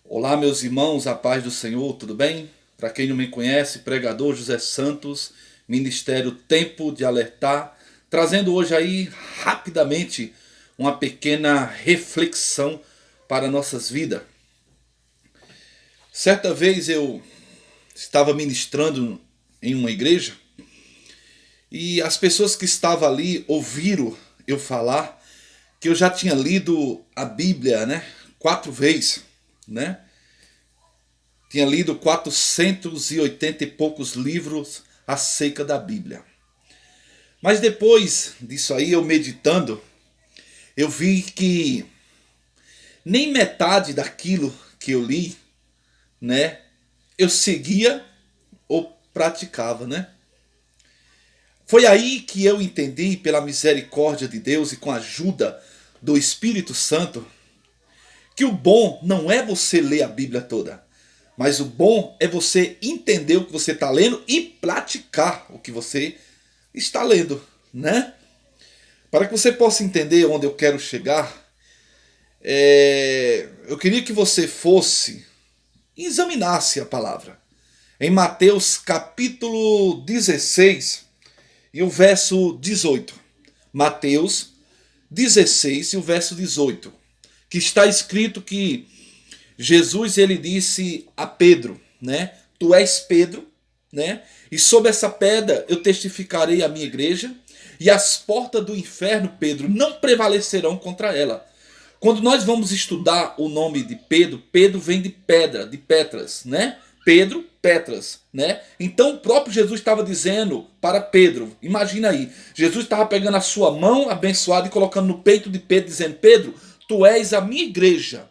Olá, meus irmãos, a paz do Senhor, tudo bem? Para quem não me conhece, pregador José Santos, Ministério Tempo de Alertar, trazendo hoje aí rapidamente uma pequena reflexão para nossas vidas. Certa vez eu estava ministrando em uma igreja e as pessoas que estavam ali ouviram eu falar que eu já tinha lido a Bíblia, né, 4 vezes, né? Tinha lido 480 e poucos livros acerca da Bíblia. Mas depois disso aí, eu meditando, eu vi que nem metade daquilo que eu li, né, eu seguia ou praticava, né? Foi aí que eu entendi, pela misericórdia de Deus e com a ajuda do Espírito Santo, que o bom não é você ler a Bíblia toda, mas o bom é você entender o que você está lendo e praticar o que você está lendo, né? Para que você possa entender onde eu quero chegar, eu queria que você fosse e examinasse a palavra. Em Mateus capítulo 16 e o verso 18. Mateus 16 e o verso 18. Que está escrito que Jesus ele disse a Pedro, né? Tu és Pedro, né? E sob essa pedra eu testificarei a minha igreja, e as portas do inferno, Pedro, não prevalecerão contra ela. Quando nós vamos estudar o nome de Pedro, Pedro vem de pedra, de Petras, né? Pedro, Petras, né? Então o próprio Jesus estava dizendo para Pedro, imagina aí, Jesus estava pegando a sua mão abençoada e colocando no peito de Pedro, dizendo: Pedro, tu és a minha igreja,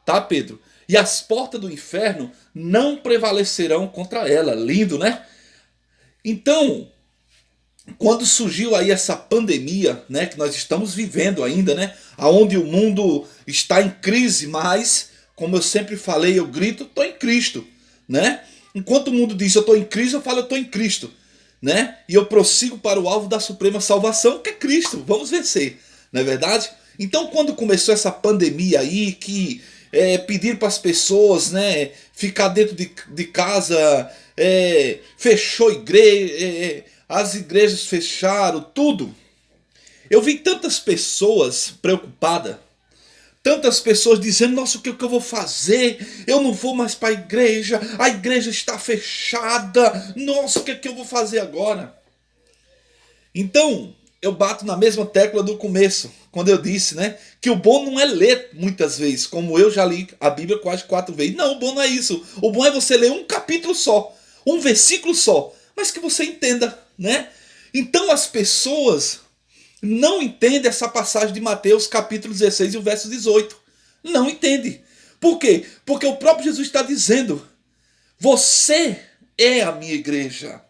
tá, Pedro? E as portas do inferno não prevalecerão contra ela. Lindo, né? Então, quando surgiu aí essa pandemia, né, que nós estamos vivendo ainda, né, aonde o mundo está em crise, mas como eu sempre falei, eu grito, estou em Cristo, né? Enquanto o mundo diz eu estou em crise, eu falo eu estou em Cristo, né? E eu prossigo para o alvo da suprema salvação, que é Cristo. Vamos vencer, não é verdade? Então, quando começou essa pandemia aí, que pedir para as pessoas, né, ficar dentro de casa, fechou igreja, as igrejas fecharam, tudo. Eu vi tantas pessoas preocupadas, tantas pessoas dizendo: nossa, o que eu vou fazer? Eu não vou mais para a igreja está fechada, nossa, o que eu vou fazer agora? Então, eu bato na mesma tecla do começo, quando eu disse, né, que o bom não é ler muitas vezes, como eu já li a Bíblia quase 4 vezes. Não, o bom não é isso. O bom é você ler um capítulo só, um versículo só, mas que você entenda, né? Então as pessoas não entendem essa passagem de Mateus capítulo 16 e o verso 18. Não entende. Por quê? Porque o próprio Jesus está dizendo: você é a minha igreja.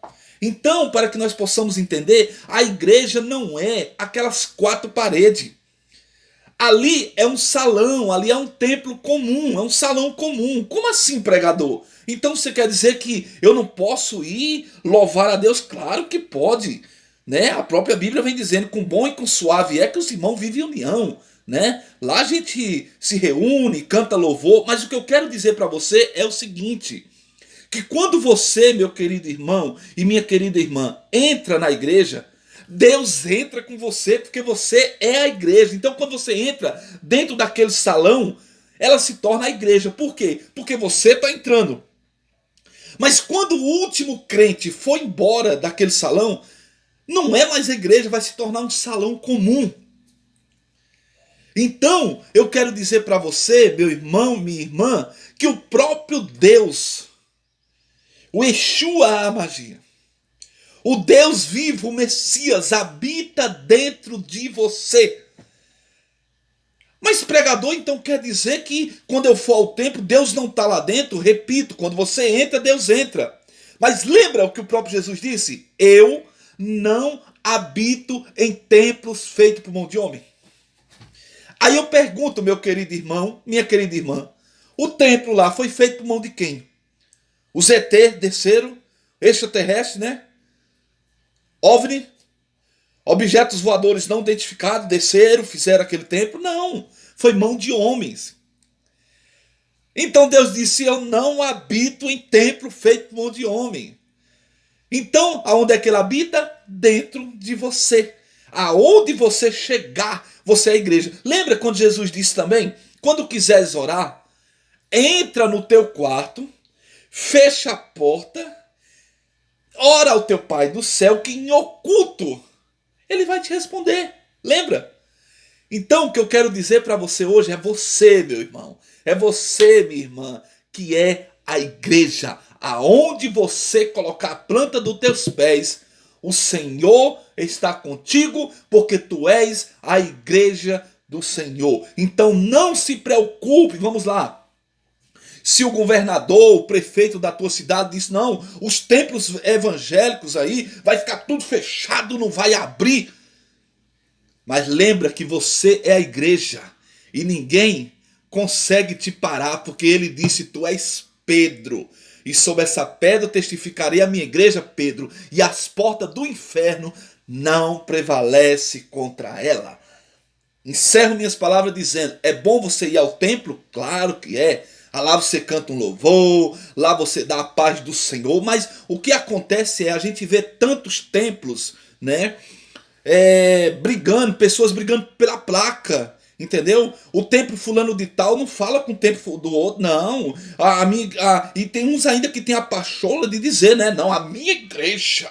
Então, para que nós possamos entender, a igreja não é aquelas 4 paredes. Ali é um salão, ali é um templo comum, é um salão comum. Como assim, pregador? Então você quer dizer que eu não posso ir louvar a Deus? Claro que pode, né? A própria Bíblia vem dizendo: com bom e com suave é que os irmãos vivem em união, né? Lá a gente se reúne, canta louvor, mas o que eu quero dizer para você é o seguinte: que quando você, meu querido irmão e minha querida irmã, entra na igreja, Deus entra com você, porque você é a igreja. Então, quando você entra dentro daquele salão, ela se torna a igreja. Por quê? Porque você está entrando. Mas quando o último crente foi embora daquele salão, não é mais a igreja, vai se tornar um salão comum. Então, eu quero dizer para você, meu irmão, minha irmã, que o próprio Deus, o Exu a magia, o Deus vivo, o Messias, habita dentro de você. Mas pregador, então quer dizer que quando eu for ao templo, Deus não está lá dentro? Repito, quando você entra, Deus entra. Mas lembra o que o próprio Jesus disse? Eu não habito em templos feitos por mão de homem. Aí eu pergunto, meu querido irmão, minha querida irmã, o templo lá foi feito por mão de quem? Os ET desceram, extraterrestres, né? OVNI, objetos voadores não identificados, desceram, fizeram aquele templo? Não, foi mão de homens. Então Deus disse: eu não habito em templo feito por mão de homem. Então, aonde é que ele habita? Dentro de você. Aonde você chegar, você é a igreja. Lembra quando Jesus disse também? Quando quiseres orar, entra no teu quarto, fecha a porta, ora ao teu Pai do céu, que em oculto ele vai te responder. Lembra? Então o que eu quero dizer para você hoje é você, meu irmão, é você, minha irmã, que é a igreja. Aonde você colocar a planta dos teus pés, o Senhor está contigo, porque tu és a igreja do Senhor. Então não se preocupe, vamos lá. Se o governador, o prefeito da tua cidade diz: não, os templos evangélicos aí vai ficar tudo fechado, não vai abrir. Mas lembra que você é a igreja e ninguém consegue te parar, porque ele disse: tu és Pedro, e sobre essa pedra testificarei a minha igreja, Pedro, e as portas do inferno não prevalecem contra ela. Encerro minhas palavras dizendo: é bom você ir ao templo? Claro que é. Lá você canta um louvor, lá você dá a paz do Senhor, mas o que acontece é a gente vê tantos templos, né? Brigando, pessoas brigando pela placa, entendeu? O templo fulano de tal não fala com o templo do outro, não. E tem uns ainda que tem a pachola de dizer, né? Não, a minha igreja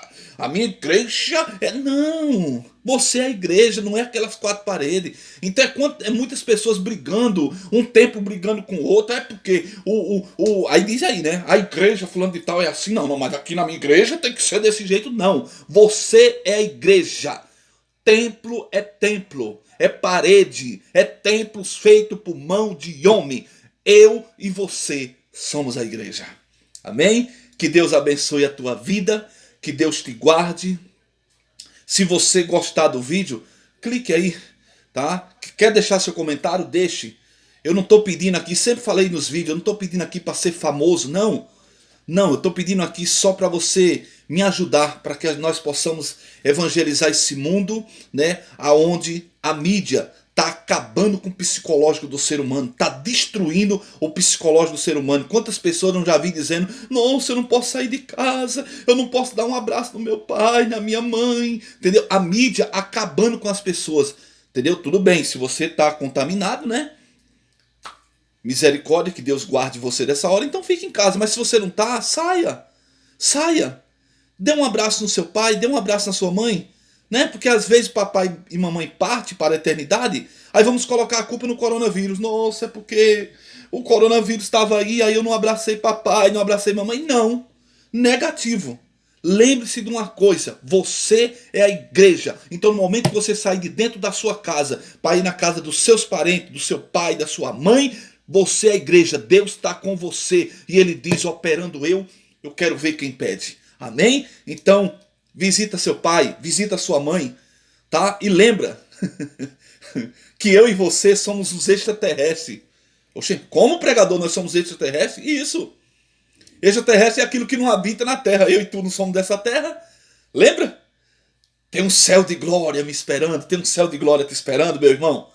é... Não, você é a igreja, não é aquelas quatro paredes. Então é muitas pessoas brigando, um templo brigando com o outro, é porque aí diz aí, né? A igreja fulano de tal é assim, não, mas aqui na minha igreja tem que ser desse jeito, não. Você é a igreja. Templo, é parede, é templos feitos por mão de homem. Eu e você somos a igreja. Amém? Que Deus abençoe a tua vida, que Deus te guarde. Se você gostar do vídeo, clique aí, tá? Quer deixar seu comentário? Deixe. Eu não estou pedindo aqui, sempre falei nos vídeos, eu não estou pedindo aqui para ser famoso, não. Não, eu estou pedindo aqui só para você me ajudar, para que nós possamos evangelizar esse mundo, né, aonde a mídia está acabando com o psicológico do ser humano, está destruindo o psicológico do ser humano. Quantas pessoas eu já vi dizendo: nossa, eu não posso sair de casa, eu não posso dar um abraço no meu pai, na minha mãe, entendeu? A mídia acabando com as pessoas, entendeu? Tudo bem, se você está contaminado, né? Misericórdia, que Deus guarde você dessa hora, então fique em casa. Mas se você não está, saia. Saia. Dê um abraço no seu pai, dê um abraço na sua mãe, né? Porque às vezes papai e mamãe partem para a eternidade, aí vamos colocar a culpa no coronavírus. Nossa, é porque o coronavírus estava aí eu não abracei papai, não abracei mamãe. Não. Negativo. Lembre-se de uma coisa: você é a igreja. Então no momento que você sair de dentro da sua casa para ir na casa dos seus parentes, do seu pai, da sua mãe, você é a igreja. Deus está com você. E ele diz: operando eu quero ver quem pede. Amém? Então, visita seu pai, visita sua mãe, tá? E lembra que eu e você somos os extraterrestres. Oxe, como pregador nós somos extraterrestres? Isso. Extraterrestre é aquilo que não habita na terra. Eu e tu não somos dessa terra. Lembra? Tem um céu de glória me esperando, tem um céu de glória te esperando, meu irmão.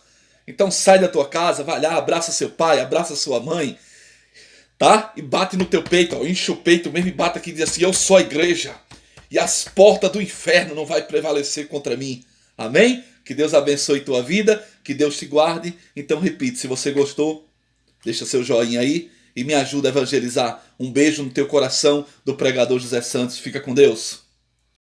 Então sai da tua casa, vai lá, abraça seu pai, abraça sua mãe, tá? E bate no teu peito, ó, enche o peito mesmo e bate aqui e diz assim: eu sou a igreja e as portas do inferno não vai prevalecer contra mim. Amém? Que Deus abençoe tua vida, que Deus te guarde. Então repite, se você gostou, deixa seu joinha aí e me ajuda a evangelizar. Um beijo no teu coração do pregador José Santos. Fica com Deus.